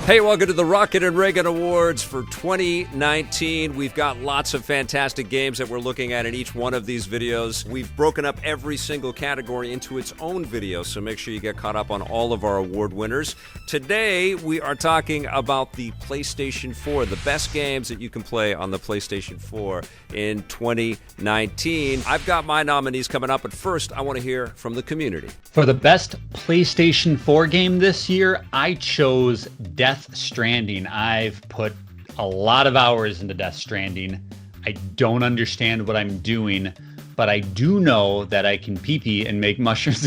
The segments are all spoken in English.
Hey, welcome to the Rocket Raygun Awards for 2019. We've got lots of fantastic games that we're looking at in each one of these videos. We've broken up every single category into its own video, so make sure you get caught up on all of our award winners. Today, we are talking about the PlayStation 4, the best games that you can play on the PlayStation 4 in 2019. I've got my nominees coming up, but first, I want to hear from the community. For the best PlayStation 4 game this year, I chose Death Stranding. I've put a lot of hours into Death Stranding. I don't understand what I'm doing, but I do know that I can pee-pee and make mushrooms.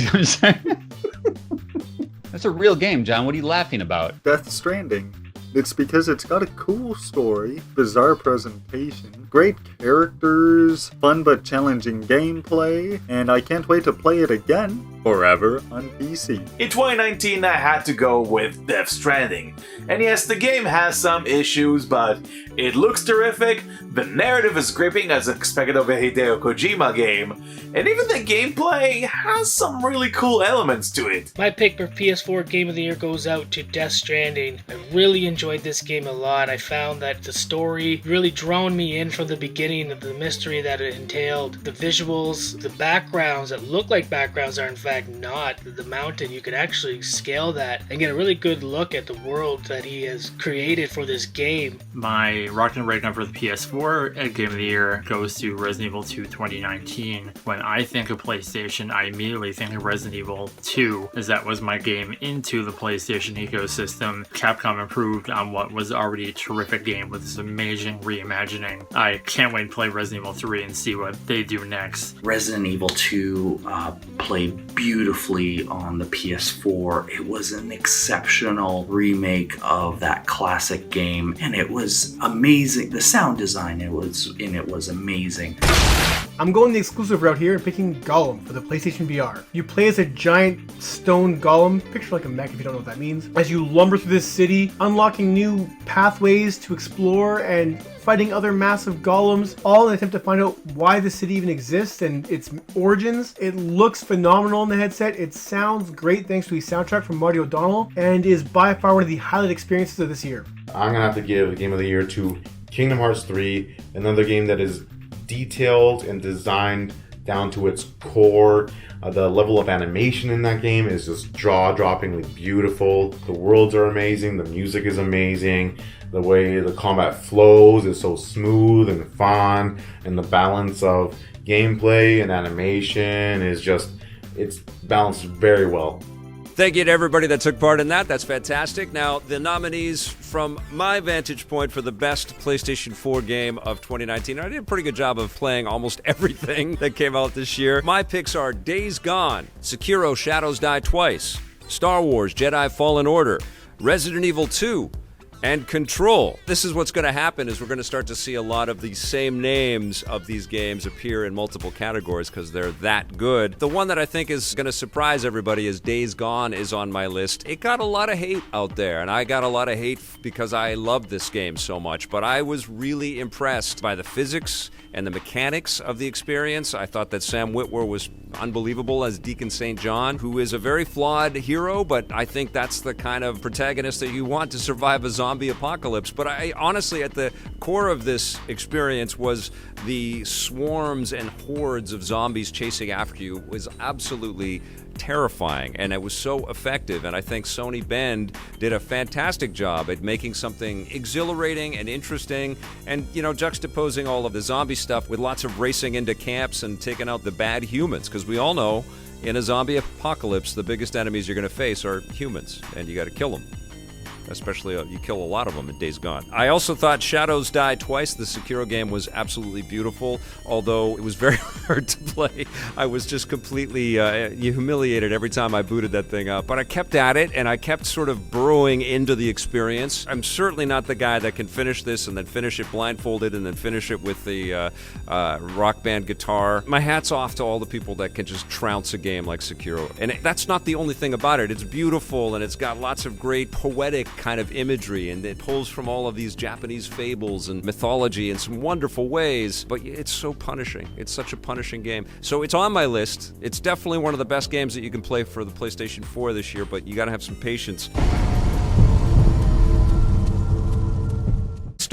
That's a real game, John. What are you laughing about? Death Stranding. It's because it's got a cool story, bizarre presentation, great characters, fun but challenging gameplay, and I can't wait to play it again forever on PC. In 2019, I had to go with Death Stranding. And yes, the game has some issues, but it looks terrific, the narrative is gripping as expected of a Hideo Kojima game, and even the gameplay has some really cool elements to it. My pick for PS4 Game of the Year goes out to Death Stranding. I really enjoyed this game a lot. I found that the story really drawn me in from the beginning of the mystery that it entailed. The visuals, the backgrounds that look like backgrounds are in fact not. The mountain, you could actually scale that and get a really good look at the world that he has created for this game. My Rocket Raygun for the PS4 Game of the Year goes to Resident Evil 2 2019. When I think of PlayStation, I immediately think of Resident Evil 2, as that was my game into the PlayStation ecosystem. Capcom improved on what was already a terrific game with this amazing reimagining. I can't wait to play Resident Evil 3 and see what they do next. Resident Evil 2 played beautifully on the PS4. It was an exceptional remake of that classic game, and it was amazing. The sound design in it was amazing. I'm going the exclusive route here and picking Gollum for the PlayStation VR. You play as a giant stone golem, picture like a mech if you don't know what that means, as you lumber through this city, unlocking new pathways to explore and fighting other massive golems, all in an attempt to find out why the city even exists and its origins. It looks phenomenal in the headset. It sounds great thanks to a soundtrack from Marty O'Donnell, and is by far one of the highlight experiences of this year. I'm gonna have to give the Game of the Year to Kingdom Hearts 3, another game that is detailed and designed down to its core. The level of animation in that game is just jaw-droppingly beautiful. The worlds are amazing, the music is amazing, the way the combat flows is so smooth and fun, and the balance of gameplay and animation is just, it's balanced very well. Thank you to everybody that took part in that. That's fantastic. Now, the nominees from my vantage point for the best PlayStation 4 game of 2019. I did a pretty good job of playing almost everything that came out this year. My picks are Days Gone, Sekiro Shadows Die Twice, Star Wars Jedi Fallen Order, Resident Evil 2, and Control. This is what's going to happen, is we're going to start to see a lot of the same names of these games appear in multiple categories because they're that good. The one that I think is going to surprise everybody is Days Gone is on my list. It got a lot of hate out there, and I got a lot of hate because I love this game so much, but I was really impressed by the physics and the mechanics of the experience. I thought that Sam Witwer was unbelievable as Deacon St. John, who is a very flawed hero, but I think that's the kind of protagonist that you want to survive a zombie apocalypse. But I honestly, at the core of this experience was the swarms and hordes of zombies chasing after you was absolutely terrifying, and it was so effective. And I think Sony Bend did a fantastic job at making something exhilarating and interesting, and juxtaposing all of the zombie stuff with lots of racing into camps and taking out the bad humans, because we all know in a zombie apocalypse the biggest enemies you're going to face are humans, and you got to kill them. Especially you kill a lot of them in Days Gone. I also thought Shadows Die Twice, the Sekiro game, was absolutely beautiful, although it was very hard to play. I was just completely humiliated every time I booted that thing up. But I kept at it, and I kept sort of burrowing into the experience. I'm certainly not the guy that can finish this and then finish it blindfolded and then finish it with the rock band guitar. My hat's off to all the people that can just trounce a game like Sekiro. And that's not the only thing about it. It's beautiful, and it's got lots of great poetic kind of imagery, and it pulls from all of these Japanese fables and mythology in some wonderful ways, but it's so punishing. It's such a punishing game. So it's on my list. It's definitely one of the best games that you can play for the PlayStation 4 this year, but you gotta have some patience.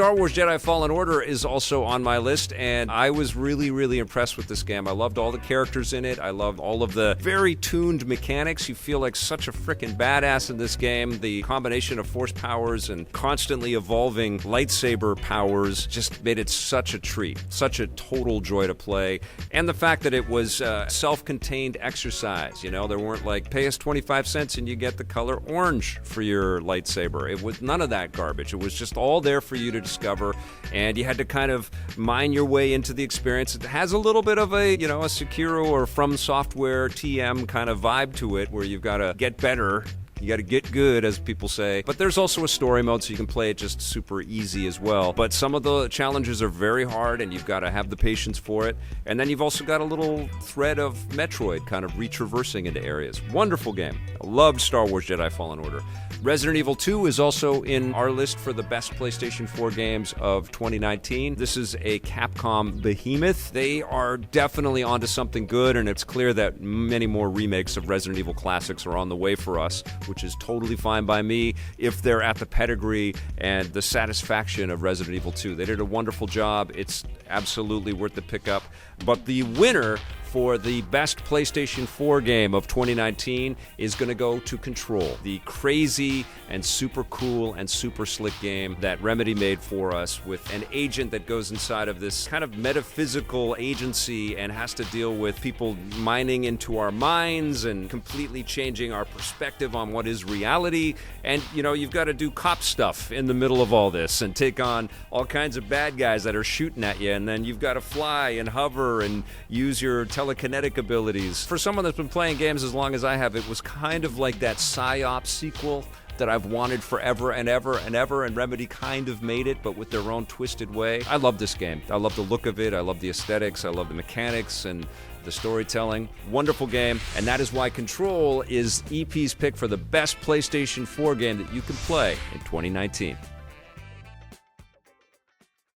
Star Wars Jedi Fallen Order is also on my list, and I was really, really impressed with this game. I loved all the characters in it. I loved all of the very tuned mechanics. You feel like such a freaking badass in this game. The combination of force powers and constantly evolving lightsaber powers just made it such a treat, such a total joy to play. And the fact that it was self-contained exercise, you know, there weren't like, pay us 25 cents and you get the color orange for your lightsaber. It was none of that garbage. It was just all there for you to discover, and you had to kind of mine your way into the experience. It has a little bit of a, you know, a Sekiro or From Software TM kind of vibe to it, where you've got to get better. You got to get good, as people say. But there's also a story mode, so you can play it just super easy as well. But some of the challenges are very hard, and you've got to have the patience for it. And then you've also got a little thread of Metroid kind of retraversing into areas. Wonderful game. I loved Star Wars Jedi Fallen Order. Resident Evil 2 is also in our list for the best PlayStation 4 games of 2019. This is a Capcom behemoth. They are definitely onto something good, and it's clear that many more remakes of Resident Evil classics are on the way for us, which is totally fine by me if they're at the pedigree and the satisfaction of Resident Evil 2. They did a wonderful job. It's absolutely worth the pickup. But the winner for the best PlayStation 4 game of 2019 is going to go to Control, the crazy and super cool and super slick game that Remedy made for us, with an agent that goes inside of this kind of metaphysical agency and has to deal with people mining into our minds and completely changing our perspective on what is reality. And, you know, you've got to do cop stuff in the middle of all this and take on all kinds of bad guys that are shooting at you, and then you've got to fly and hover and use your telekinetic abilities. For someone that's been playing games as long as I have, it was kind of like that PsyOps sequel that I've wanted forever and ever and ever, and Remedy kind of made it, but with their own twisted way. I love this game. I love the look of it. I love the aesthetics. I love the mechanics and the storytelling. Wonderful game, and that is why Control is EP's pick for the best PlayStation 4 game that you can play in 2019.